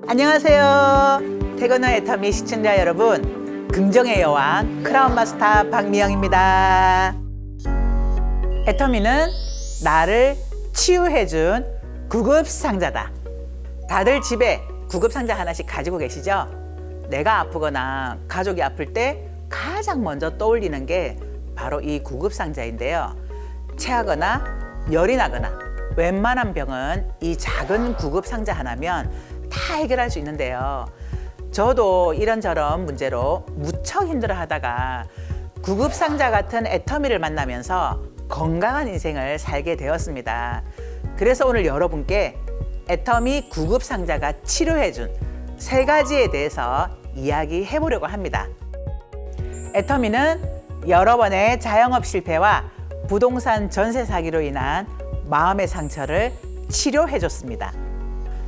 안녕하세요. 태건의 애터미 시청자 여러분, 긍정의 여왕 크라운 마스터 박미영입니다. 애터미는 나를 치유해준 구급상자다. 다들 집에 구급상자 하나씩 가지고 계시죠? 내가 아프거나 가족이 아플 때 가장 먼저 떠올리는 게 바로 이 구급상자인데요. 체하거나 열이 나거나 웬만한 병은 이 작은 구급상자 하나면 다 해결할 수 있는데요. 저도 이런저런 문제로 무척 힘들어 하다가 구급상자 같은 애터미를 만나면서 건강한 인생을 살게 되었습니다. 그래서 오늘 여러분께 애터미 구급상자가 치료해준 3가지에 대해서 이야기해 보려고 합니다. 애터미는 여러 번의 자영업 실패와 부동산 전세 사기로 인한 마음의 상처를 치료해 줬습니다.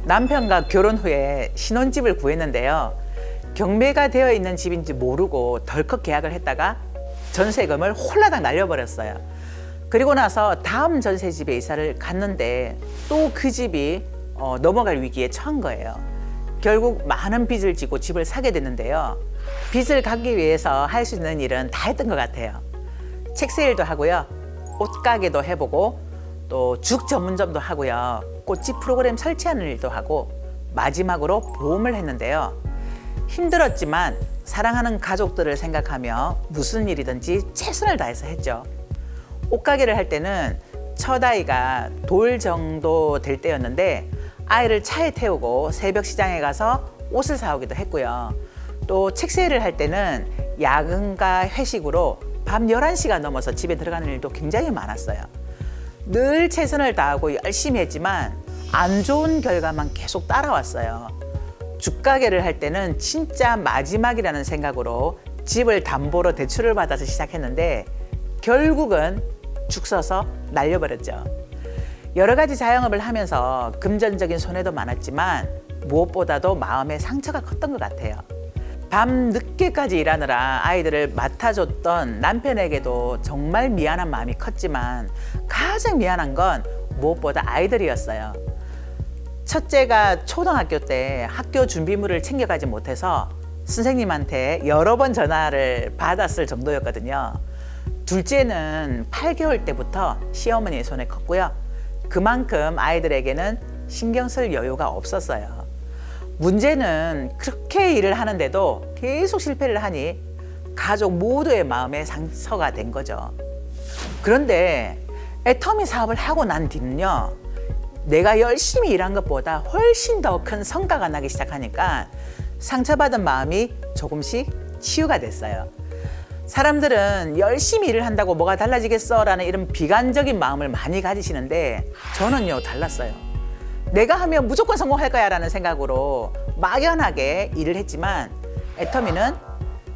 남편과 결혼 후에 신혼집을 구했는데요. 경매가 되어 있는 집인지 모르고 덜컥 계약을 했다가 전세금을 홀라당 날려버렸어요. 그리고 나서 다음 전세집에 이사를 갔는데 또 그 집이 넘어갈 위기에 처한 거예요. 결국 많은 빚을 지고 집을 사게 됐는데요. 빚을 갚기 위해서 할 수 있는 일은 다 했던 것 같아요. 책 세일도 하고요. 옷가게도 해보고 또 죽 전문점도 하고요. 꽃집 프로그램 설치하는 일도 하고 마지막으로 보험을 했는데요. 힘들었지만 사랑하는 가족들을 생각하며 무슨 일이든지 최선을 다해서 했죠. 옷가게를 할 때는 첫 아이가 돌 정도 될 때였는데 아이를 차에 태우고 새벽 시장에 가서 옷을 사오기도 했고요. 또 책 세일을 할 때는 야근과 회식으로 밤 11시가 넘어서 집에 들어가는 일도 굉장히 많았어요. 늘 최선을 다하고 열심히 했지만 안 좋은 결과만 계속 따라왔어요. 죽가게를 할 때는 진짜 마지막이라는 생각으로 집을 담보로 대출을 받아서 시작했는데 결국은 죽 서서 날려버렸죠. 여러 가지 자영업을 하면서 금전적인 손해도 많았지만 무엇보다도 마음의 상처가 컸던 것 같아요. 밤 늦게까지 일하느라 아이들을 맡아줬던 남편에게도 정말 미안한 마음이 컸지만 가장 미안한 건 무엇보다 아이들이었어요. 첫째가 초등학교 때 학교 준비물을 챙겨가지 못해서 선생님한테 여러 번 전화를 받았을 정도였거든요. 둘째는 8개월 때부터 시어머니의 손에 컸고요. 그만큼 아이들에게는 신경 쓸 여유가 없었어요. 문제는 그렇게 일을 하는데도 계속 실패를 하니 가족 모두의 마음에 상처가 된 거죠. 그런데 애터미 사업을 하고 난 뒤는요, 내가 열심히 일한 것보다 훨씬 더 큰 성과가 나기 시작하니까 상처받은 마음이 조금씩 치유가 됐어요. 사람들은 열심히 일을 한다고 뭐가 달라지겠어? 라는 이런 비관적인 마음을 많이 가지시는데 저는요, 달랐어요. 내가 하면 무조건 성공할 거야 라는 생각으로 막연하게 일을 했지만 애터미는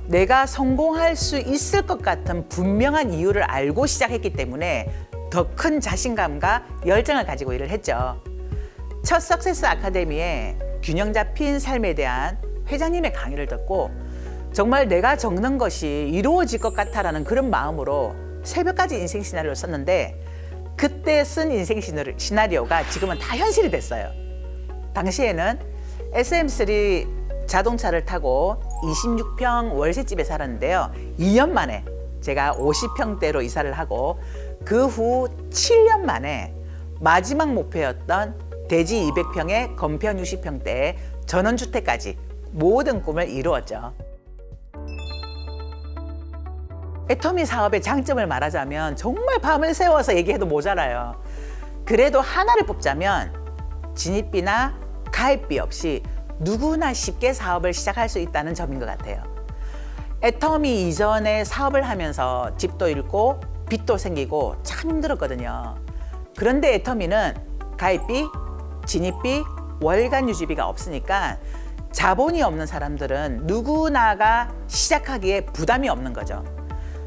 내가 성공할 수 있을 것 같은 분명한 이유를 알고 시작했기 때문에 더 큰 자신감과 열정을 가지고 일을 했죠. 첫 석세스 아카데미에 균형 잡힌 삶에 대한 회장님의 강의를 듣고 정말 내가 적는 것이 이루어질 것 같아라는 그런 마음으로 새벽까지 인생 시나리오를 썼는데 그때 쓴 인생 시나리오가 지금은 다 현실이 됐어요. 당시에는 SM3 자동차를 타고 26평 월세집에 살았는데요. 2년 만에 제가 50평대로 이사를 하고 그 후 7년 만에 마지막 목표였던 대지 200평에 건편 60평대의 전원주택까지 모든 꿈을 이루었죠. 애터미 사업의 장점을 말하자면 정말 밤을 새워서 얘기해도 모자라요. 그래도 하나를 뽑자면 진입비나 가입비 없이 누구나 쉽게 사업을 시작할 수 있다는 점인 것 같아요. 애터미 이전에 사업을 하면서 집도 잃고 빚도 생기고 참 힘들었거든요. 그런데 애터미는 가입비, 진입비, 월간 유지비가 없으니까 자본이 없는 사람들은 누구나가 시작하기에 부담이 없는 거죠.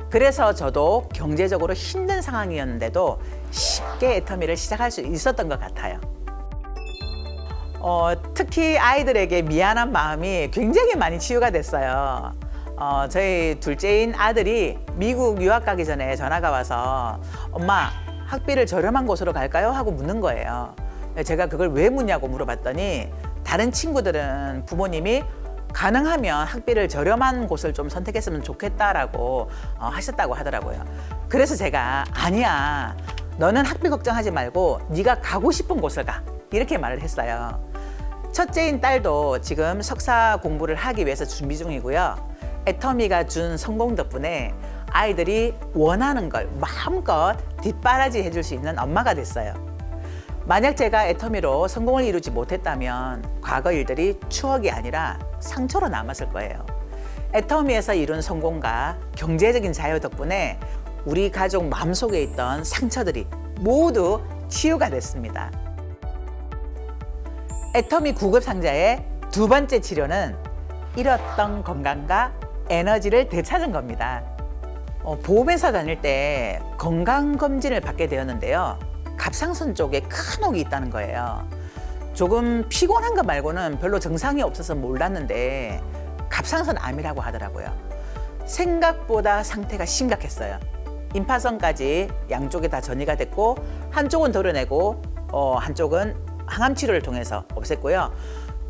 그래서 저도 경제적으로 힘든 상황이었는데도 쉽게 애터미를 시작할 수 있었던 것 같아요. 특히 아이들에게 미안한 마음이 굉장히 많이 치유가 됐어요. 저희 둘째인 아들이 미국 유학 가기 전에 전화가 와서 엄마 학비를 저렴한 곳으로 갈까요? 하고 묻는 거예요. 제가 그걸 왜 묻냐고 물어봤더니 다른 친구들은 부모님이 가능하면 학비를 저렴한 곳을 좀 선택했으면 좋겠다라고 하셨다고 하더라고요. 그래서 제가 아니야, 너는 학비 걱정하지 말고 네가 가고 싶은 곳을 가, 이렇게 말을 했어요. 첫째인 딸도 지금 석사 공부를 하기 위해서 준비 중이고요. 애터미가 준 성공 덕분에 아이들이 원하는 걸 마음껏 뒷바라지 해줄 수 있는 엄마가 됐어요. 만약 제가 애터미로 성공을 이루지 못했다면 과거 일들이 추억이 아니라 상처로 남았을 거예요. 애터미에서 이룬 성공과 경제적인 자유 덕분에 우리 가족 마음속에 있던 상처들이 모두 치유가 됐습니다. 애터미 구급 상자의 두 번째 치료는 잃었던 건강과 에너지를 되찾은 겁니다. 보험회사 다닐 때 건강검진을 받게 되었는데요. 갑상선 쪽에 큰 혹이 있다는 거예요. 조금 피곤한 거 말고는 별로 증상이 없어서 몰랐는데 갑상선 암이라고 하더라고요. 생각보다 상태가 심각했어요. 임파선까지 양쪽에 다 전이가 됐고 한쪽은 도려내고 한쪽은 항암 치료를 통해서 없앴고요.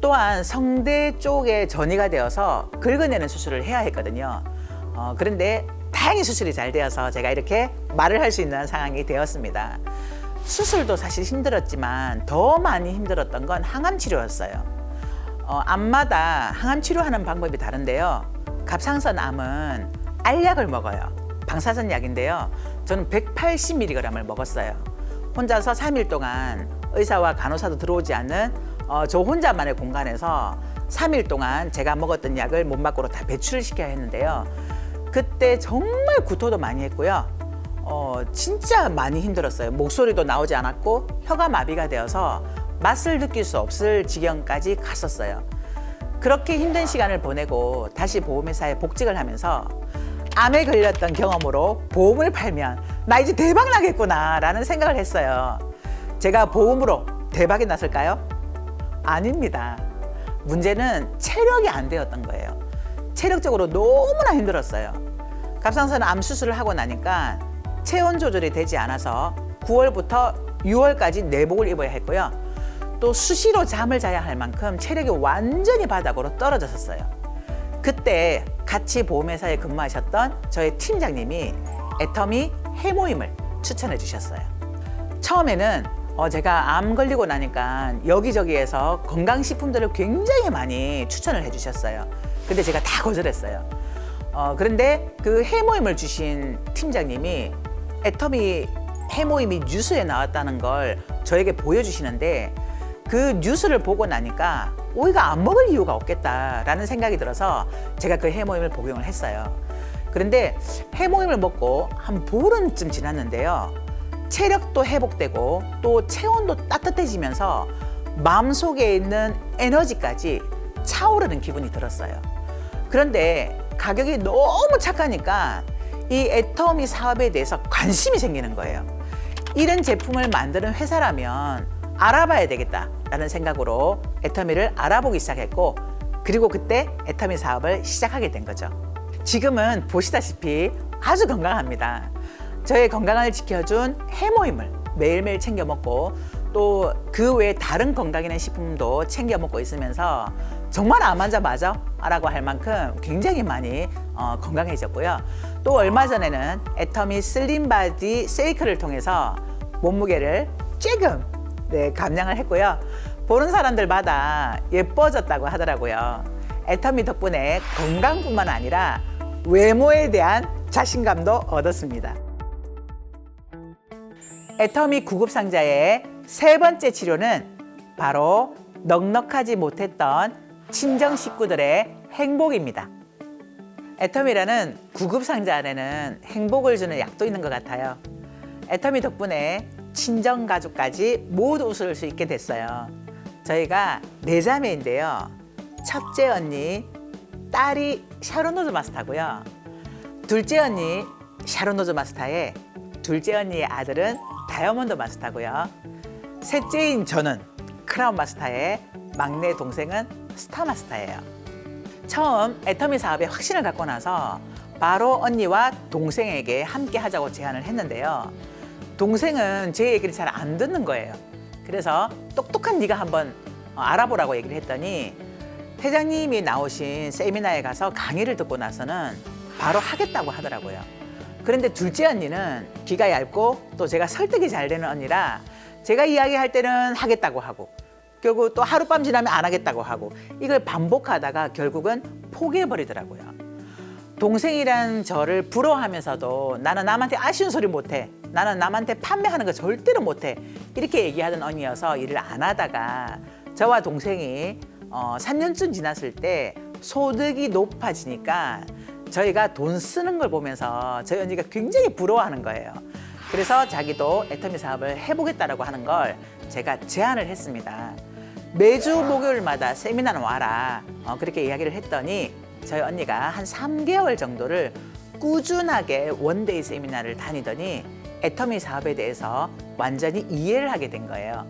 또한 성대 쪽에 전이가 되어서 긁어내는 수술을 해야 했거든요. 그런데 다행히 수술이 잘 되어서 제가 이렇게 말을 할 수 있는 상황이 되었습니다. 수술도 사실 힘들었지만 더 많이 힘들었던 건 항암 치료였어요. 암마다 항암 치료하는 방법이 다른데요. 갑상선 암은 알약을 먹어요. 방사선 약인데요. 저는 180mg을 먹었어요. 혼자서 3일 동안 의사와 간호사도 들어오지 않는 저 혼자만의 공간에서 3일 동안 제가 먹었던 약을 몸 밖으로 다 배출을 시켜야 했는데요. 그때 정말 구토도 많이 했고요. 진짜 많이 힘들었어요. 목소리도 나오지 않았고 혀가 마비가 되어서 맛을 느낄 수 없을 지경까지 갔었어요. 그렇게 힘든 시간을 보내고 다시 보험회사에 복직을 하면서 암에 걸렸던 경험으로 보험을 팔면 나 이제 대박 나겠구나 라는 생각을 했어요. 제가 보험으로 대박이 났을까요? 아닙니다. 문제는 체력이 안 되었던 거예요. 체력적으로 너무나 힘들었어요. 갑상선 암 수술을 하고 나니까 체온 조절이 되지 않아서 9월부터 6월까지 내복을 입어야 했고요. 또 수시로 잠을 자야 할 만큼 체력이 완전히 바닥으로 떨어졌었어요. 그때 같이 보험회사에 근무하셨던 저희 팀장님이 애터미 해모임을 추천해 주셨어요. 처음에는 제가 암 걸리고 나니까 여기저기에서 건강식품들을 굉장히 많이 추천을 해주셨어요. 근데 제가 다 거절했어요. 그런데 그 해모임을 주신 팀장님이 애터미 해모임이 뉴스에 나왔다는 걸 저에게 보여주시는데 그 뉴스를 보고 나니까 이거 안 먹을 이유가 없겠다라는 생각이 들어서 제가 그 해모임을 복용을 했어요. 그런데 해모임을 먹고 한 보름쯤 지났는데요. 체력도 회복되고 또 체온도 따뜻해지면서 마음속에 있는 에너지까지 차오르는 기분이 들었어요. 그런데 가격이 너무 착하니까 이 애터미 사업에 대해서 관심이 생기는 거예요. 이런 제품을 만드는 회사라면 알아봐야 되겠다라는 생각으로 애터미를 알아보기 시작했고, 그리고 그때 애터미 사업을 시작하게 된 거죠. 지금은 보시다시피 아주 건강합니다. 저의 건강을 지켜준 해모임을 매일매일 챙겨 먹고 또 그 외에 다른 건강기능 식품도 챙겨 먹고 있으면서 정말 암 환자 맞아? 라고 할 만큼 굉장히 많이 건강해졌고요. 또 얼마 전에는 애터미 슬림바디 세이크를 통해서 몸무게를 조금 감량을 했고요. 보는 사람들마다 예뻐졌다고 하더라고요. 애터미 덕분에 건강뿐만 아니라 외모에 대한 자신감도 얻었습니다. 애터미 구급상자의 세 번째 치료는 바로 넉넉하지 못했던 친정 식구들의 행복입니다. 애터미라는 구급상자 안에는 행복을 주는 약도 있는 것 같아요. 애터미 덕분에 친정 가족까지 모두 웃을 수 있게 됐어요. 저희가 네 자매인데요. 첫째 언니, 딸이 샤론노즈 마스터고요. 둘째 언니 샤론노즈 마스터에 둘째 언니의 아들은 다이아몬드 마스터고요. 셋째인 저는 크라운 마스터의 막내 동생은 스타 마스터예요. 처음 애터미 사업에 확신을 갖고 나서 바로 언니와 동생에게 함께 하자고 제안을 했는데요. 동생은 제 얘기를 잘 안 듣는 거예요. 그래서 똑똑한 네가 한번 알아보라고 얘기를 했더니 회장님이 나오신 세미나에 가서 강의를 듣고 나서는 바로 하겠다고 하더라고요. 그런데 둘째 언니는 귀가 얇고 또 제가 설득이 잘 되는 언니라 제가 이야기할 때는 하겠다고 하고 결국 또 하룻밤 지나면 안 하겠다고 하고 이걸 반복하다가 결국은 포기해버리더라고요. 동생이란 저를 부러워하면서도 나는 남한테 아쉬운 소리 못해. 나는 남한테 판매하는 거 절대로 못해. 이렇게 얘기하던 언니여서 일을 안 하다가 저와 동생이 3년쯤 지났을 때 소득이 높아지니까 저희가 돈 쓰는 걸 보면서 저희 언니가 굉장히 부러워하는 거예요. 그래서 자기도 애터미 사업을 해보겠다라고 하는 걸 제가 제안을 했습니다. 매주 목요일마다 세미나는 와라. 그렇게 이야기를 했더니 저희 언니가 한 3개월 정도를 꾸준하게 원데이 세미나를 다니더니 애터미 사업에 대해서 완전히 이해를 하게 된 거예요.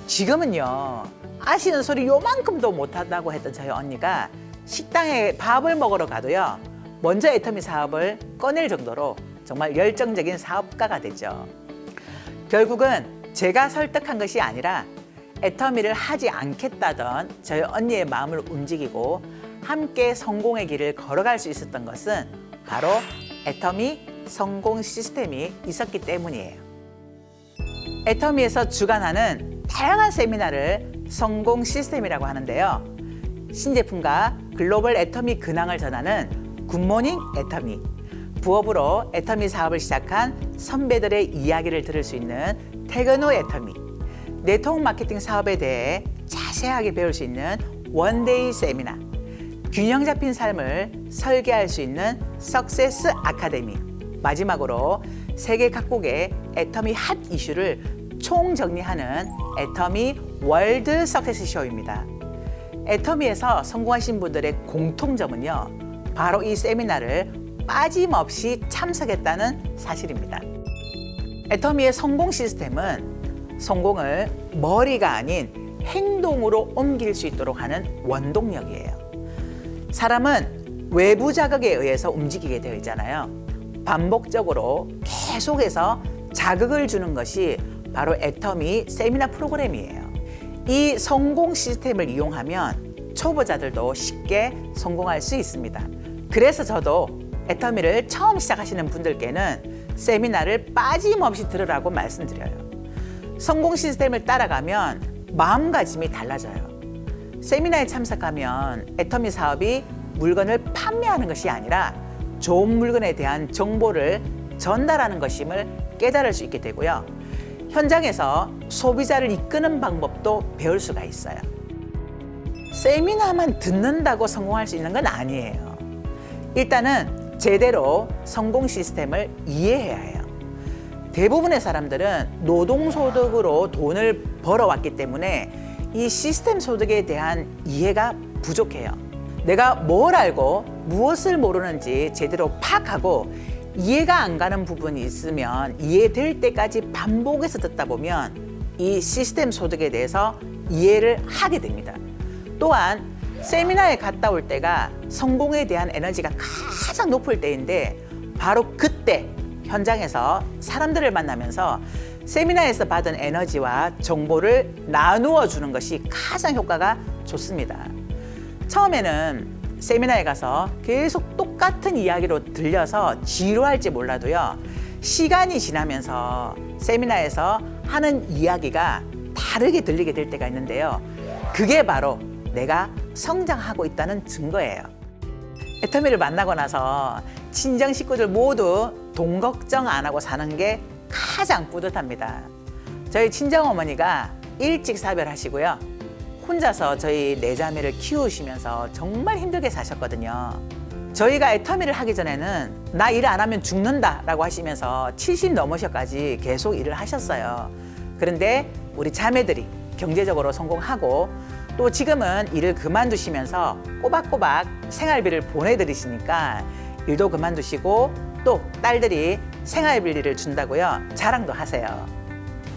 지금은요, 아시는 소리 요만큼도 못한다고 했던 저희 언니가 식당에 밥을 먹으러 가도요, 먼저 애터미 사업을 꺼낼 정도로 정말 열정적인 사업가가 되죠. 결국은 제가 설득한 것이 아니라 애터미를 하지 않겠다던 저희 언니의 마음을 움직이고 함께 성공의 길을 걸어갈 수 있었던 것은 바로 애터미 성공 시스템이 있었기 때문이에요. 애터미에서 주관하는 다양한 세미나를 성공 시스템이라고 하는데요. 신제품과 글로벌 애터미 근황을 전하는 굿모닝 애터미, 부업으로 애터미 사업을 시작한 선배들의 이야기를 들을 수 있는 퇴근 후 애터미, 네트워크 마케팅 사업에 대해 자세하게 배울 수 있는 원데이 세미나, 균형 잡힌 삶을 설계할 수 있는 석세스 아카데미, 마지막으로 세계 각국의 애터미 핫 이슈를 총정리하는 애터미 월드 석세스 쇼입니다. 애터미에서 성공하신 분들의 공통점은요, 바로 이 세미나를 빠짐없이 참석했다는 사실입니다. 애터미의 성공 시스템은 성공을 머리가 아닌 행동으로 옮길 수 있도록 하는 원동력이에요. 사람은 외부 자극에 의해서 움직이게 되어 있잖아요. 반복적으로 계속해서 자극을 주는 것이 바로 애터미 세미나 프로그램이에요. 이 성공 시스템을 이용하면 초보자들도 쉽게 성공할 수 있습니다. 그래서 저도 애터미를 처음 시작하시는 분들께는 세미나를 빠짐없이 들으라고 말씀드려요. 성공 시스템을 따라가면 마음가짐이 달라져요. 세미나에 참석하면 애터미 사업이 물건을 판매하는 것이 아니라 좋은 물건에 대한 정보를 전달하는 것임을 깨달을 수 있게 되고요. 현장에서 소비자를 이끄는 방법도 배울 수가 있어요. 세미나만 듣는다고 성공할 수 있는 건 아니에요. 일단은 제대로 성공 시스템을 이해해야 해요. 대부분의 사람들은 노동소득으로 돈을 벌어왔기 때문에 이 시스템 소득에 대한 이해가 부족해요. 내가 뭘 알고 무엇을 모르는지 제대로 파악하고 이해가 안 가는 부분이 있으면 이해될 때까지 반복해서 듣다 보면 이 시스템 소득에 대해서 이해를 하게 됩니다. 또한 세미나에 갔다 올 때가 성공에 대한 에너지가 가장 높을 때인데 바로 그때 현장에서 사람들을 만나면서 세미나에서 받은 에너지와 정보를 나누어 주는 것이 가장 효과가 좋습니다. 처음에는 세미나에 가서 계속 똑같은 이야기로 들려서 지루할지 몰라도요, 시간이 지나면서 세미나에서 하는 이야기가 다르게 들리게 될 때가 있는데요. 그게 바로 내가 성장하고 있다는 증거예요. 애터미를 만나고 나서 친정 식구들 모두 돈 걱정 안 하고 사는 게 가장 뿌듯합니다. 저희 친정어머니가 일찍 사별하시고요. 혼자서 저희 네 자매를 키우시면서 정말 힘들게 사셨거든요. 저희가 애터미를 하기 전에는 나 일 안 하면 죽는다라고 하시면서 70 넘으셔까지 계속 일을 하셨어요. 그런데 우리 자매들이 경제적으로 성공하고 또 지금은 일을 그만두시면서 꼬박꼬박 생활비를 보내드리시니까 일도 그만두시고 또 딸들이 생활비를 준다고요, 자랑도 하세요.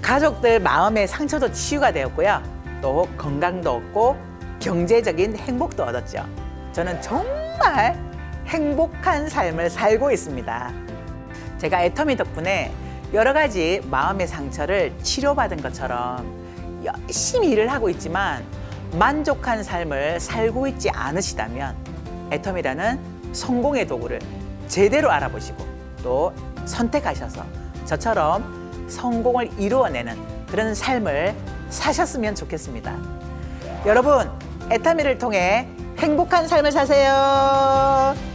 가족들 마음의 상처도 치유가 되었고요, 또 건강도 얻고 경제적인 행복도 얻었죠. 저는 정말 행복한 삶을 살고 있습니다. 제가 애터미 덕분에 여러 가지 마음의 상처를 치료받은 것처럼 열심히 일을 하고 있지만 만족한 삶을 살고 있지 않으시다면 애터미라는 성공의 도구를 제대로 알아보시고 또 선택하셔서 저처럼 성공을 이루어내는 그런 삶을 사셨으면 좋겠습니다. 여러분, 애터미를 통해 행복한 삶을 사세요.